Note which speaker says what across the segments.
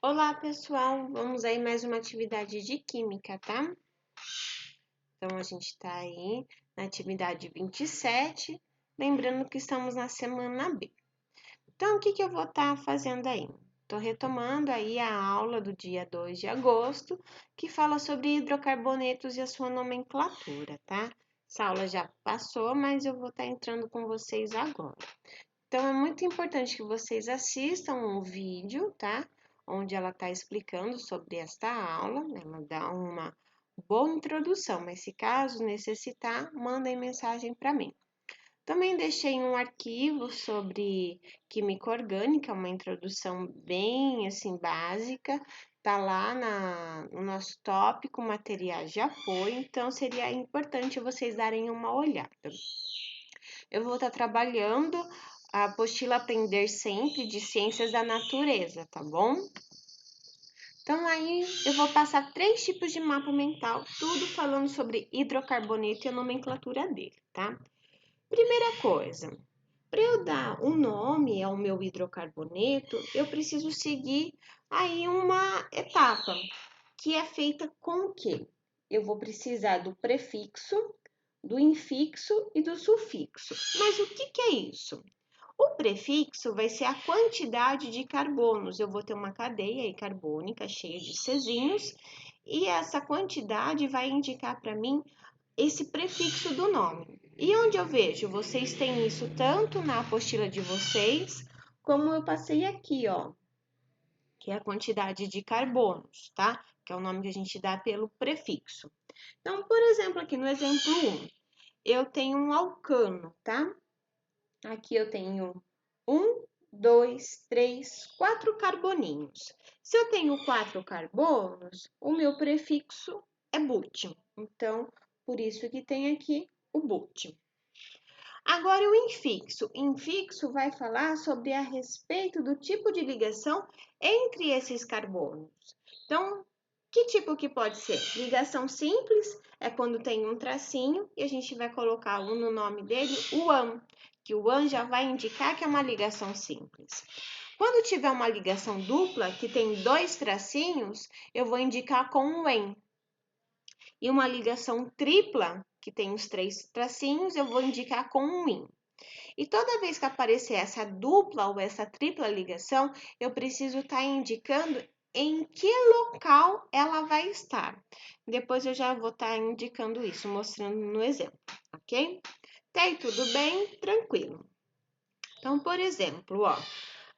Speaker 1: Olá, pessoal! Vamos aí mais uma atividade de química, tá? Então, a gente tá aí na atividade 27, lembrando que estamos na semana B. Então, o que eu vou estar fazendo aí? Tô retomando aí a aula do dia 2 de agosto, que fala sobre hidrocarbonetos e a sua nomenclatura, tá? Essa aula já passou, mas eu vou estar entrando com vocês agora. Então, é muito importante que vocês assistam um vídeo, tá? Onde ela está explicando sobre esta aula, né? Ela dá uma boa introdução, mas se caso necessitar, mandem mensagem para mim. Também deixei um arquivo sobre química orgânica, uma introdução bem assim básica, tá lá no nosso tópico materiais de apoio, então seria importante vocês darem uma olhada. Eu vou estar trabalhando a apostila Aprender Sempre de Ciências da Natureza, tá bom? Então, aí eu vou passar 3 tipos de mapa mental, tudo falando sobre hidrocarboneto e a nomenclatura dele, tá? Primeira coisa, para eu dar um nome ao meu hidrocarboneto, eu preciso seguir aí uma etapa, que é feita com o quê? Eu vou precisar do prefixo, do infixo e do sufixo. Mas o que é isso? O prefixo vai ser a quantidade de carbonos. Eu vou ter uma cadeia aí carbônica cheia de Czinhos e essa quantidade vai indicar para mim esse prefixo do nome. E onde eu vejo? Vocês têm isso tanto na apostila de vocês, como eu passei aqui, ó, que é a quantidade de carbonos, tá? Que é o nome que a gente dá pelo prefixo. Então, por exemplo, aqui no exemplo 1, eu tenho um alcano, tá? Aqui eu tenho 1, 2, 3, 4 carboninhos. Se eu tenho 4 carbonos, o meu prefixo é but. Então, por isso que tem aqui o but. Agora, o infixo. Infixo vai falar sobre a respeito do tipo de ligação entre esses carbonos. Então, que tipo que pode ser? Ligação simples é quando tem um tracinho e a gente vai colocar no nome dele o AN, que o AN já vai indicar que é uma ligação simples. Quando tiver uma ligação dupla, que tem 2 tracinhos, eu vou indicar com o EN. E uma ligação tripla, que tem os 3 tracinhos, eu vou indicar com um IN. E toda vez que aparecer essa dupla ou essa tripla ligação, eu preciso estar indicando em que local ela vai estar. Depois eu já vou estar indicando isso, mostrando no exemplo, ok? Tá aí tudo bem? Tranquilo. Então, por exemplo, ó,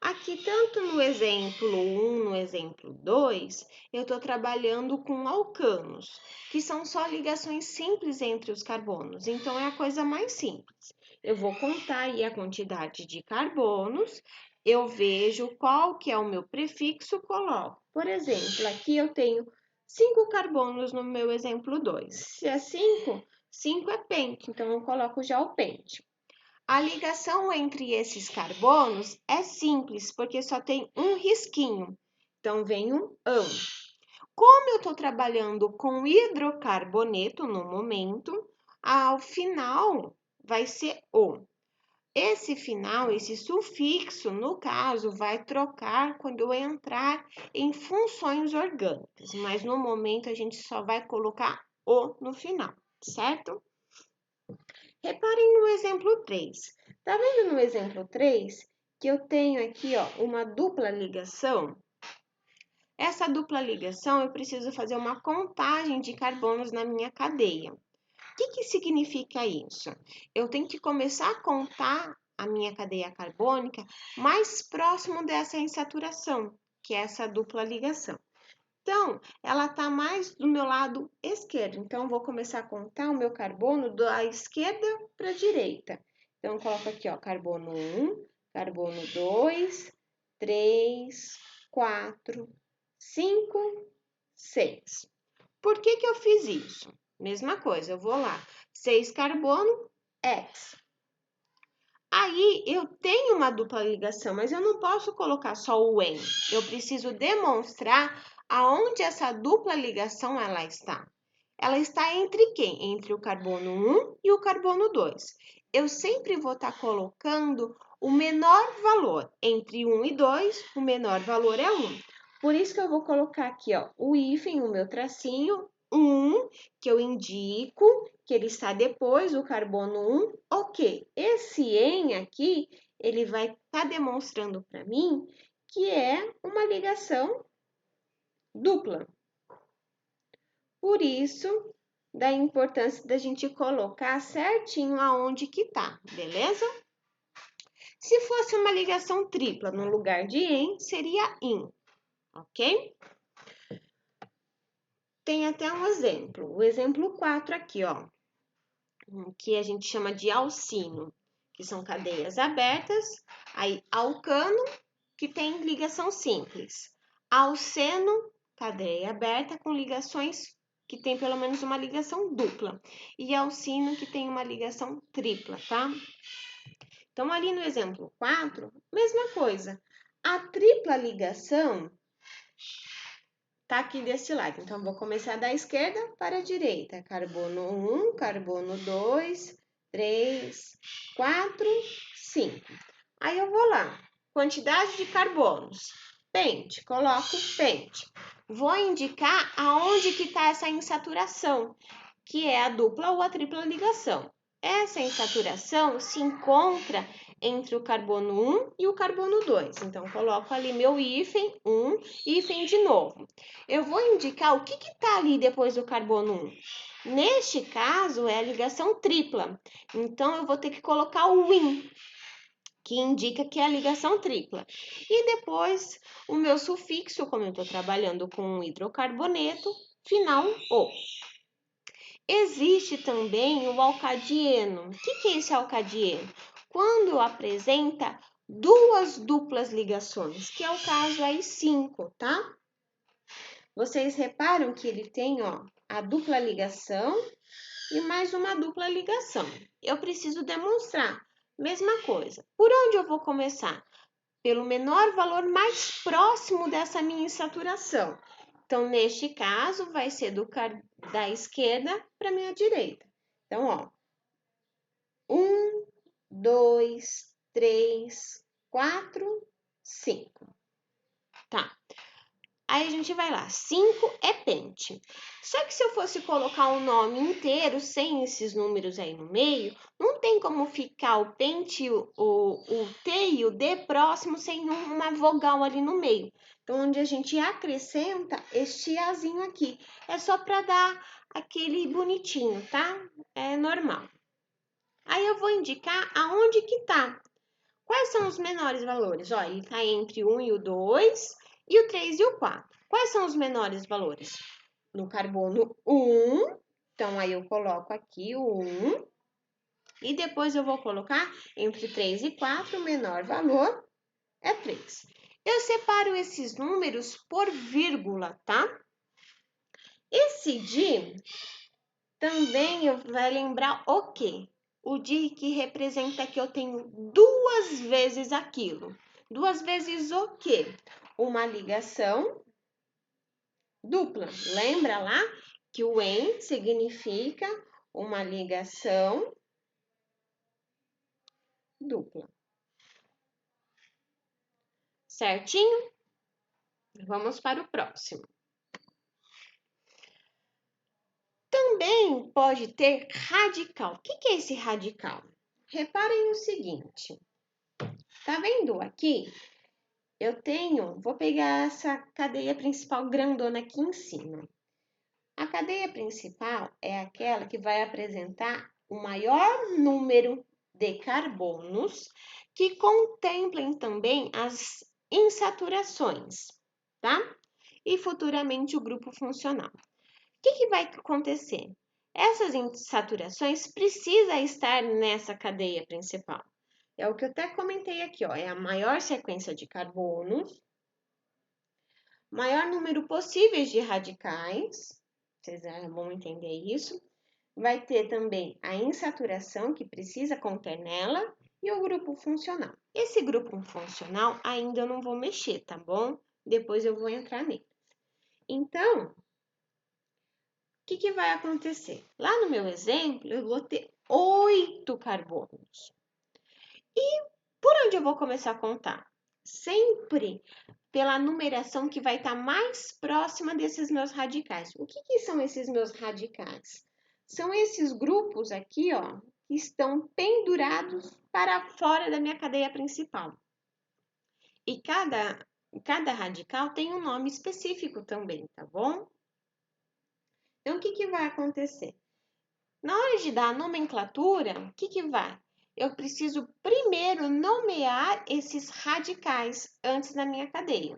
Speaker 1: aqui tanto no exemplo 1, no exemplo 2, eu estou trabalhando com alcanos, que são só ligações simples entre os carbonos, então é a coisa mais simples. Eu vou contar aí a quantidade de carbonos, eu vejo qual que é o meu prefixo, coloco. Por exemplo, aqui eu tenho 5 carbonos no meu exemplo 2. Se é 5, 5 é pente, então eu coloco já o pente. A ligação entre esses carbonos é simples, porque só tem um risquinho. Então, vem um ão. Como eu estou trabalhando com hidrocarboneto no momento, ao final vai ser o. Esse final, esse sufixo, no caso, vai trocar quando eu entrar em funções orgânicas, mas no momento a gente só vai colocar o no final, certo? Reparem no exemplo 3. Tá vendo no exemplo 3 que eu tenho aqui, ó, uma dupla ligação? Essa dupla ligação eu preciso fazer uma contagem de carbonos na minha cadeia. O que significa isso? Eu tenho que começar a contar a minha cadeia carbônica mais próximo dessa insaturação, que é essa dupla ligação. Então, ela está mais do meu lado esquerdo. Então, eu vou começar a contar o meu carbono da esquerda para a direita. Então, eu coloco aqui, ó, carbono 1, carbono 2, 3, 4, 5, 6. Por que eu fiz isso? Mesma coisa, eu vou lá. 6 carbono, X. Aí, eu tenho uma dupla ligação, mas eu não posso colocar só o EN. Eu preciso demonstrar aonde essa dupla ligação ela está. Ela está entre quem? Entre o carbono 1 e o carbono 2. Eu sempre vou estar colocando o menor valor. Entre 1 e 2, o menor valor é 1. Por isso que eu vou colocar aqui, ó, o hífen, o meu tracinho, 1, que eu indico que ele está depois do carbono 1. Ok, esse em aqui, ele vai estar demonstrando para mim que é uma ligação dupla. Por isso, da importância da gente colocar certinho aonde que tá, beleza? Se fosse uma ligação tripla no lugar de em, seria in, ok? Tem até um exemplo, o exemplo 4 aqui, ó, que a gente chama de alcino, que são cadeias abertas, aí alcano, que tem ligação simples, alceno, cadeia aberta com ligações que tem pelo menos uma ligação dupla, e alcino, que tem uma ligação tripla, tá? Então, ali no exemplo 4, mesma coisa. A tripla ligação tá aqui desse lado. Então, vou começar da esquerda para a direita. Carbono 1, carbono 2, 3, 4, 5. Aí eu vou lá. Quantidade de carbonos. Pente, coloco pente. Vou indicar aonde que está essa insaturação, que é a dupla ou a tripla ligação. Essa insaturação se encontra entre o carbono 1 e o carbono 2. Então, coloco ali meu hífen 1, hífen de novo. Eu vou indicar o que está ali depois do carbono 1. Neste caso, é a ligação tripla. Então, eu vou ter que colocar o in, que indica que é a ligação tripla. E depois, o meu sufixo, como eu estou trabalhando com hidrocarboneto, final O. Existe também o alcadieno. O que é esse alcadieno? Quando apresenta duas duplas ligações, que é o caso aí 5, tá? Vocês reparam que ele tem, ó, a dupla ligação e mais uma dupla ligação. Eu preciso demonstrar. Mesma coisa. Por onde eu vou começar? Pelo menor valor mais próximo dessa minha insaturação. Então, neste caso, vai ser da esquerda para a minha direita. Então, ó, 1, 2, 3, 4, 5. Tá. Aí a gente vai lá, 5 é pente. Só que se eu fosse colocar o nome inteiro, sem esses números aí no meio, não tem como ficar o pente, o T e o D próximo sem uma vogal ali no meio. Então, onde a gente acrescenta este Azinho aqui. É só para dar aquele bonitinho, tá? É normal. Aí eu vou indicar aonde que tá. Quais são os menores valores? Ó, ele tá entre o 1 e o 2, e o 3 e o 4. Quais são os menores valores? No carbono 1, então aí eu coloco aqui o 1, e depois eu vou colocar entre 3 e 4, o menor valor é 3. Eu separo esses números por vírgula, tá? Esse di também vai lembrar o quê? O di que representa que eu tenho duas vezes aquilo. Duas vezes o quê? Uma ligação dupla. Lembra lá que o em significa uma ligação dupla. Certinho? Vamos para o próximo. Também pode ter radical. O que é esse radical? Reparem o seguinte. Tá vendo aqui? Eu tenho, vou pegar essa cadeia principal grandona aqui em cima. A cadeia principal é aquela que vai apresentar o maior número de carbonos que contemplem também as insaturações, tá? E futuramente o grupo funcional. O que vai acontecer? Essas insaturações precisam estar nessa cadeia principal. É o que eu até comentei aqui, ó, é a maior sequência de carbonos, maior número possíveis de radicais, vocês vão entender isso. Vai ter também a insaturação, que precisa conter nela, e o grupo funcional. Esse grupo funcional ainda eu não vou mexer, tá bom? Depois eu vou entrar nele. Então, o que vai acontecer? Lá no meu exemplo, eu vou ter 8 carbonos. E por onde eu vou começar a contar? Sempre pela numeração que vai estar mais próxima desses meus radicais. O que são esses meus radicais? São esses grupos aqui, ó, que estão pendurados para fora da minha cadeia principal. E cada radical tem um nome específico também, tá bom? Então, o que vai acontecer? Na hora de dar a nomenclatura, o que vai? Eu preciso primeiro nomear esses radicais antes da minha cadeia.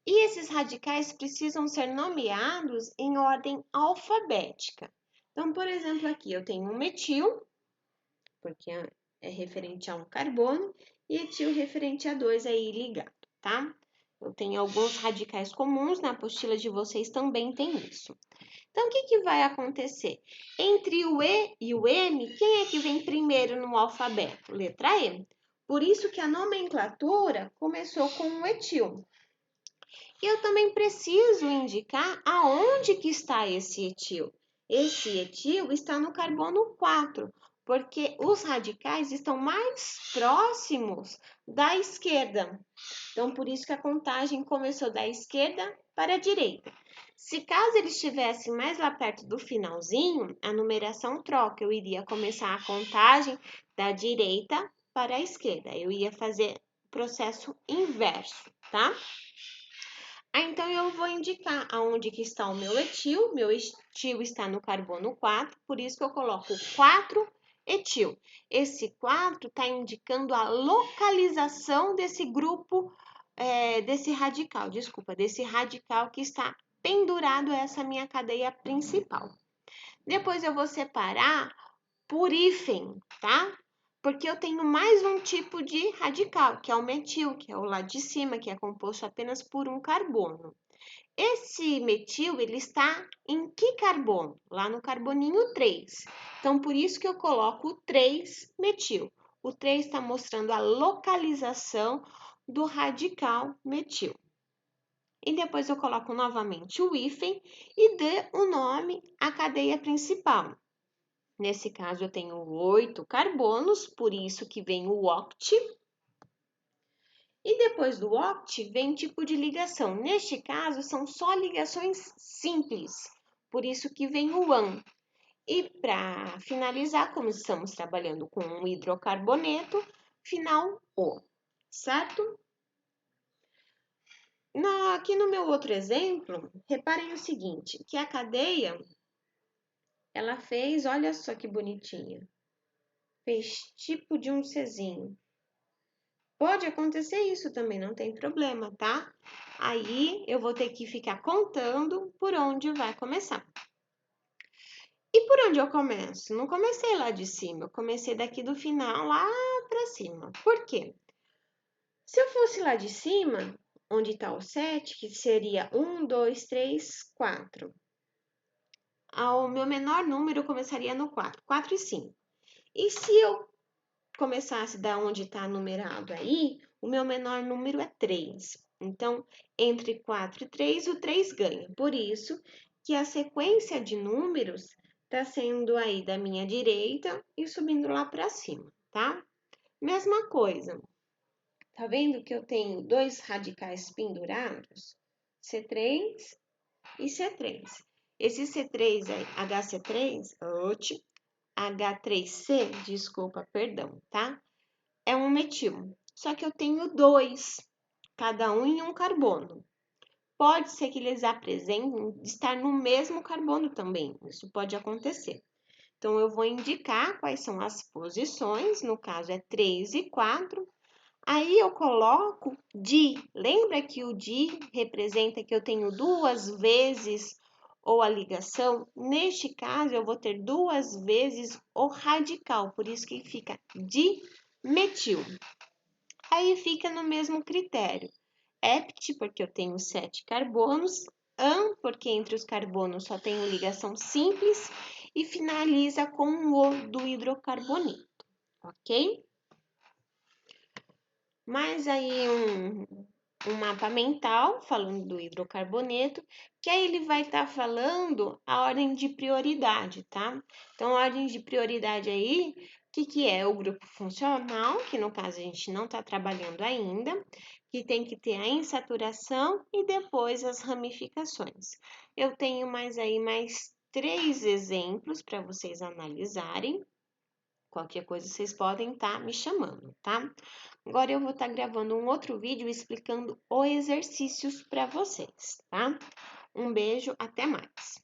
Speaker 1: E esses radicais precisam ser nomeados em ordem alfabética. Então, por exemplo, aqui eu tenho um metil, porque é referente a um carbono, e etil referente a 2 aí ligado, tá? Eu tenho alguns radicais comuns, na apostila de vocês também tem isso. Então, o que vai acontecer? Entre o E e o M, quem é que vem primeiro no alfabeto? Letra E. Por isso que a nomenclatura começou com o etil. E eu também preciso indicar aonde que está esse etil. Esse etil está no carbono 4, porque os radicais estão mais próximos da esquerda. Então, por isso que a contagem começou da esquerda para a direita. Se caso ele estivesse mais lá perto do finalzinho, a numeração troca. Eu iria começar a contagem da direita para a esquerda. Eu ia fazer o processo inverso, tá? Então, eu vou indicar aonde que está o meu etil. Meu etil está no carbono 4, por isso que eu coloco 4 etil. Esse 4 está indicando a localização desse grupo, desse radical que está pendurado a essa minha cadeia principal. Depois eu vou separar por hífen, tá? Porque eu tenho mais um tipo de radical, que é o metil, que é o lá de cima, que é composto apenas por um carbono. Esse metil, ele está em que carbono? Lá no carboninho 3. Então, por isso que eu coloco o 3-metil. O 3 está mostrando a localização do radical metil. E depois eu coloco novamente o hífen e dê o nome à cadeia principal. Nesse caso, eu tenho 8 carbonos, por isso que vem o oct. E depois do oct, vem tipo de ligação. Neste caso, são só ligações simples, por isso que vem o an. E para finalizar, como estamos trabalhando com um hidrocarboneto, final O, certo? Aqui no meu outro exemplo, reparem o seguinte, que a cadeia, ela fez, olha só que bonitinha, fez tipo de um Czinho. Pode acontecer isso também, não tem problema, tá? Aí eu vou ter que ficar contando por onde vai começar. E por onde eu começo? Não comecei lá de cima, eu comecei daqui do final lá para cima. Por quê? Se eu fosse lá de cima, onde está o 7, que seria 1, 2, 3, 4. O meu menor número começaria no 4, 4 e 5. E se eu começasse da onde está numerado aí, o meu menor número é 3. Então, entre 4 e 3, o 3 ganha. Por isso que a sequência de números está sendo aí da minha direita e subindo lá para cima, tá? Mesma coisa. Tá vendo que eu tenho dois radicais pendurados? C3 e C3. Esse C3 é HC3, H3C, desculpa, perdão, tá? É um metil. Só que eu tenho dois, cada um em um carbono. Pode ser que eles apresentem estar no mesmo carbono também, isso pode acontecer. Então, eu vou indicar quais são as posições, no caso é 3 e 4. Aí eu coloco di. Lembra que o di representa que eu tenho duas vezes ou a ligação? Neste caso, eu vou ter duas vezes o radical, por isso que fica dimetil. Aí fica no mesmo critério. Hept, porque eu tenho 7 carbonos. An, porque entre os carbonos só tenho ligação simples. E finaliza com o do hidrocarboneto, ok? Mais aí um mapa mental, falando do hidrocarboneto, que aí ele vai estar falando a ordem de prioridade, tá? Então, a ordem de prioridade aí, o que é? O grupo funcional, que no caso a gente não está trabalhando ainda, que tem que ter a insaturação e depois as ramificações. Eu tenho mais 3 exemplos para vocês analisarem. Qualquer coisa vocês podem estar me chamando, tá? Agora eu vou estar gravando um outro vídeo explicando os exercícios para vocês, tá? Um beijo, até mais!